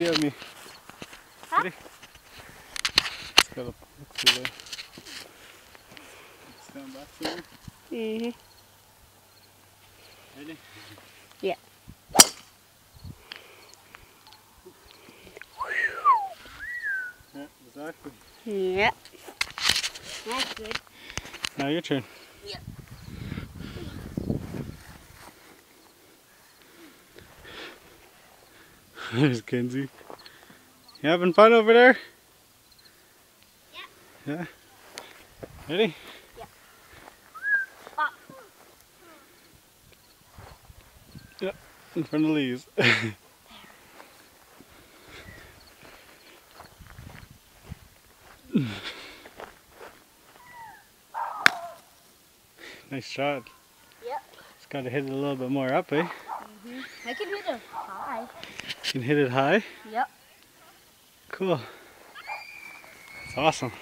Yeah, me. Huh? Ready? Just gotta look through there. Stand back for me. Ready? Yeah. Yeah, exactly. Yeah. That's good. Now your turn. Yeah. There's Kenzie. You having fun over there? Yeah. Yeah? Ready? Yeah. Oh. Yeah, in front of Lee's. Nice shot. Yep. Just gotta hit it a little bit more up, eh? I can hit it high. You can hit it high? Yep. Cool. That's awesome.